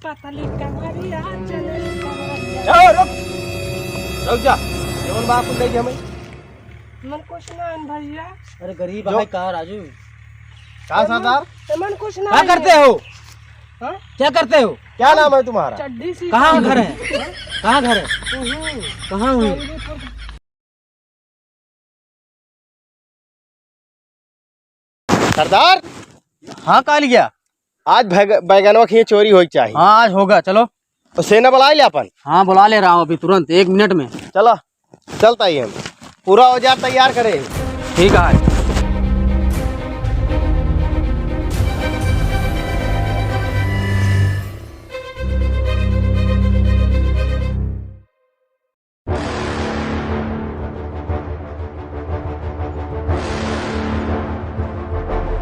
पतली कमरिया चले रुक रुक जा जवन बाप को दे हमें मन कुछ ना है भैया। अरे गरीब भाई कहा राजू कहा सरदार मन कुछ ना क्या करते हो? हाँ? क्या करते हो? क्या नाम है तुम्हारा? चड्डी सी कहाँ घर है? कहाँ घर है? कहाँ हुई? सरदार हाँ काल गया आज बैगनवा की चोरी हो चाहिए। हाँ आज होगा चलो। तो सेना बुला ले अपन। हाँ बुला ले रहा हूँ अभी तुरंत 1 मिनट में। चलो चलता ही हम पूरा औजार तैयार करें। ठीक है।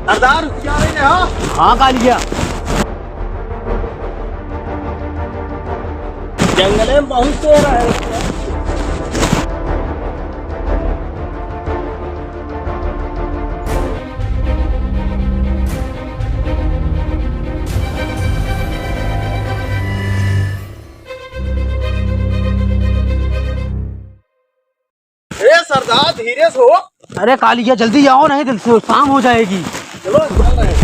सरदार क्या रहे हैं? हाँ काल गया जंगल में बहुत शेर है। सरदार धीरे से हो। अरे कालिया जल्दी आओ नहीं तो शाम हो जाएगी। चलो चल रहे हैं।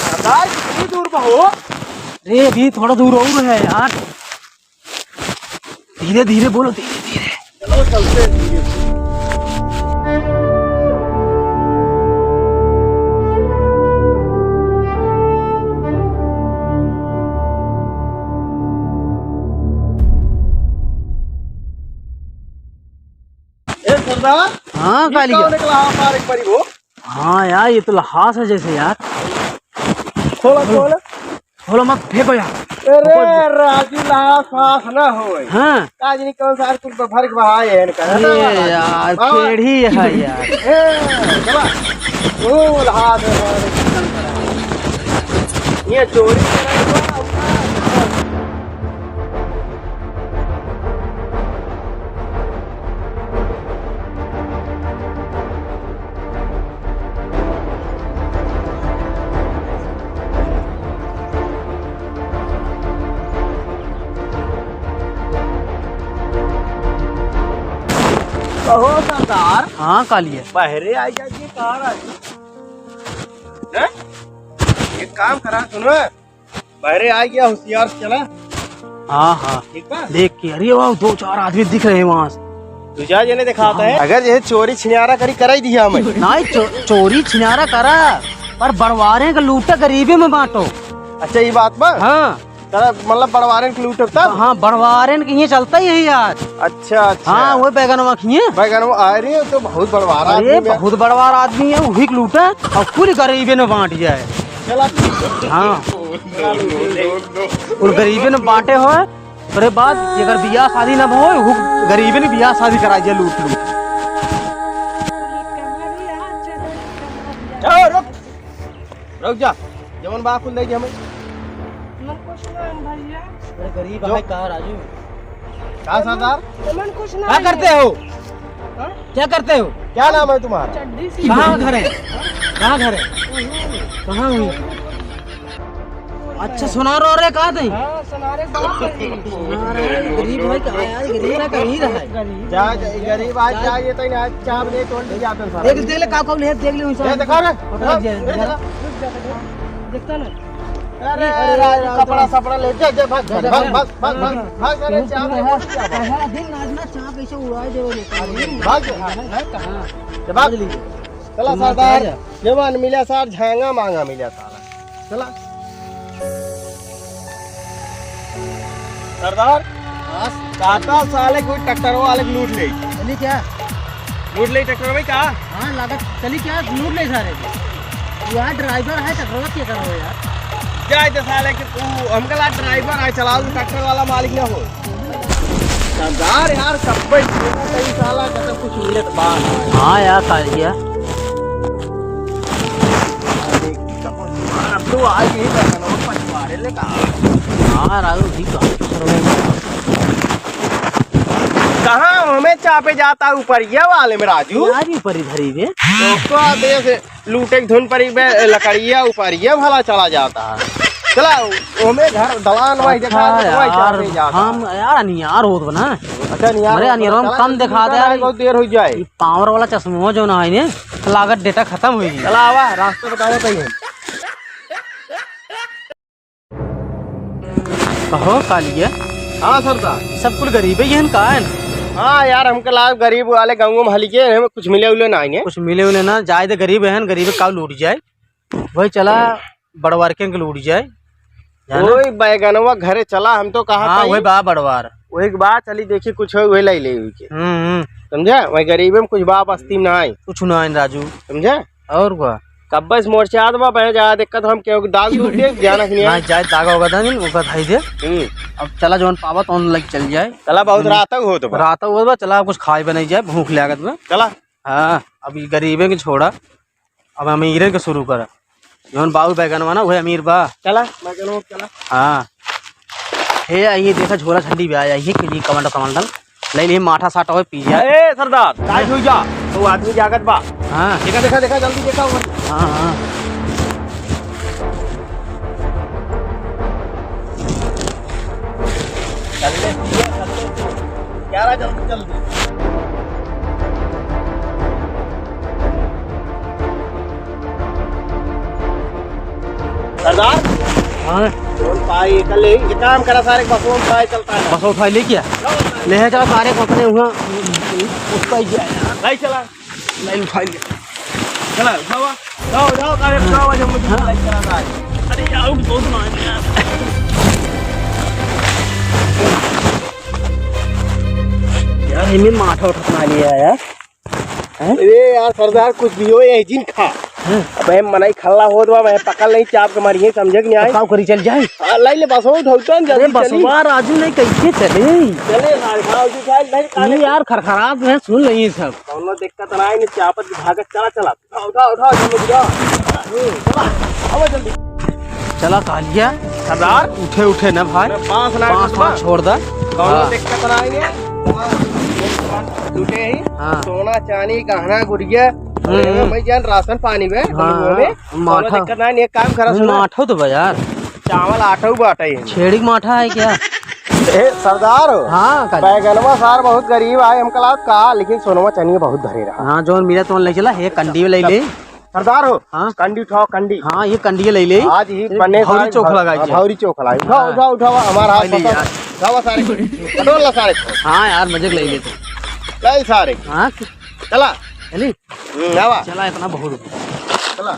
सरदार कितनी दूर पर हो? अरे अभी थोड़ा दूर और है यार। धीरे धीरे बोलो धीरे धीरे। चलो चलते हैं धीरे से। सरदार हाँ कालिया कौन निकला हमारे एक बारी वो? हाँ यार ये तो लहास है जैसे यार। खोला खोला खोलो मत फेंको यार। अरे राजी लाश फास ना होए। हाँ आज नहीं कौन सा कुल भर के बहाए है इनका। अरे यार पेड़ी है यार। चला फूल हाथ ये चोरी कहो सरदार। हाँ कालिया बहरे आई जाइए कार आई। एक काम करा सुनो बहरे आ गया होशियार से चला। हाँ हाँ ठीक है देख के अरे वाह 2-4 आदमी दिख रहे हैं वहाँ से। तुझा जने दिखाता है अगर ये चोरी छिनारा करी कराई दिया हमें। नहीं चोरी छिनारा करा पर बड़वारे का लूटा गरीबी में बांटो। अच्छा ये बात बा। हाँ मतलब बड़वारे के लूट तब। हाँ बड़वारे के ये चलता ही है आज। अच्छा अच्छा हाँ वो बैगनवा खिए बैगन आ रही है तो बहुत बड़वारा अरे आदमी है। बहुत बड़वार आदमी है वही लूटा और पूरी गरीबी में बांट जाए। चला हाँ और गरीबी में बांटे हो अरे बाद अगर बियाह शादी न हो गरीबी ने बियाह शादी करा दिया लूट लूट। रुक रुक जा जवन बाप को ले हमें। मन कुछ ना है भैया। अरे गरीब भाई कहा राजू कहा सरदार? मन कुछ ना क्या करते हो? हाँ? क्या करते हो? क्या नाम है तुम्हारा? चड्डी सी कहाँ घर है? कहाँ घर है? कहाँ हुई? अच्छा सुनार और है कहाँ थे? हाँ सुनारे बात है। गरीब भाई कहाँ यार गरीब ना कहीं रहा है। जा गरीब आज चाहिए तो आज चाह ले तोड़ ले जाते हैं देख देख ले काका ले देख ले ये देखो रे देखता ना अरे कपड़ा सपड़ा ले जा जा भाग भाग भाग भाग भाग भाग अरे चाह दिन नाचना चाह कैसे उड़ाए दे भाग कहाँ भाग चला सरदार जवान मिला सार झांगा मांगा मिला सारा। चला सरदार काटा साले कोई ट्रैक्टर वाले लूट ले। चली क्या लूट ले ट्रैक्टर में कहा? हाँ लागत चली क्या लूट ले सारे यार ड्राइवर है टकरावा क्या कर रहे हो यार। जाए तो साले कि तू हमका ला ड्राइवर है चला तू ट्रैक्टर वाला मालिक ना हो। सरदार यार सब कई साला का तो कुछ मिलत बात। हाँ यार कालिया आज यही बैगन पछवाड़े ले का हाँ राजू ठीक कहाँ हमें चापे जाता ऊपर ये वाले में राजू आज भी परी धरी वे तो देश लूटे की धुन परी में लकड़िया ऊपर ये भला चला जाता है चला हमें घर दलान वही देखा वही चापे जाता हम यार अनियार होत बना अच्छा नहीं यार अरे अनियार हम कम दिखा दे यार बहुत देर हो जाए ये पावर वाला चश्मा जो ना है ने लागत डेटा खत्म हो गई चला आवा रास्ते बताओ कहीं कहो कालिया हाँ सरदार सब कुल गरीब है ये का है हाँ यार हमके लाभ गरीब वाले गाँव में हल्के हमें कुछ मिले उले ना आएंगे कुछ मिले उले ना जाए तो गरीब है गरीब का लूट जाए वही चला बड़वार के लूट जाए वही बैगनवा घरे चला हम तो कहा हाँ वही बा बड़वार वही के बाद चली देखी कुछ वही ले ले समझा वही गरीब में कुछ बाप अस्ती में ना आए कुछ ना है राजू समझा और क्या कब बस मोर्चा बा बह जा दिक्कत हम क्यों दाग दूध दे ध्यान रखनी ना है जाए दागा होगा था नहीं होगा धाई दे अब चला जौन पावा तो लग चल जाए चला बहुत रात तक हो तो रात हो बा चला कुछ खाए बनाई जाए भूख लागत में चला हाँ अब ये गरीबे के छोड़ा अब अमीरे के शुरू कर जौन बाबू बैगनवा ना वही अमीर बा चला बैगनवा चला हाँ हे आइए देखा झोला ठंडी भी आ जाइए कि कमंडल कमंडल ले लिए माठा साटा हुआ पी जाए ए सरदार टाइट हो जा तो आदमी जागत बा हाँ देखा देखा देखा जल्दी देखा हाँ हाँ चल ले क्या रहा जल्दी जल्दी सरदार हाँ पाई कल ये काम करा सारे बसों में पाई चलता है बस उठा ले क्या ले है चला सारे कपड़े हुआ उसका ही जाए नहीं चला नहीं उठा लिया चला उठावा जाओ जाओ कारे उठावा जब मुझे लाइक करा था अरे यार उठ बहुत ना यार इनमें माठा उठा लिया यार अरे यार सरदार कुछ भी हो ये जिन खा अब मैं मनाई खल्ला हो तो मैं पकड़ नहीं चाप के मारिए समझे कि नहीं आई काव करी चल जाए हां लाई ले बसो उठौता अरे जल्दी चली बसवा राजू नहीं कैसे चले चले सारे खाओ जी खाए नहीं नहीं यार खरखरात है सुन रही सब कौनो दिक्कत ना आई नहीं चापत की भागत चला चला उठा उठा जल्दी जाओ चला आओ जल्दी चला कालिया सरदार उठे उठे ना भाई पांच लाख पांच छोड़ दा कौनो दिक्कत ना आई लूटे ही हाँ। सोना चांदी गहना गुड़िया मैं जान राशन पानी में माठा दिक्कत ना एक काम करा माठा तो बाजार चावल आटा बाटा ही छेड़ी माठा है क्या सरदार हाँ बैगनवा सार बहुत गरीब आए हम कल कहा लेकिन सोनवा चनिया बहुत भरे रहा हाँ जो मेरा तो ले चला है कंडी ले ले सरदार हो हाँ कंडी उठाओ कंडी हाँ ये कंडी ले ले आज ही बने भौरी चोख लगाई भौरी चोख लगाई उठाओ उठाओ उठाओ हमारा हाथ उठाओ सारे कटोला सारे हाँ यार मजे ले लेते कई सारे हाँ चला चली आवा चला इतना बहुत चला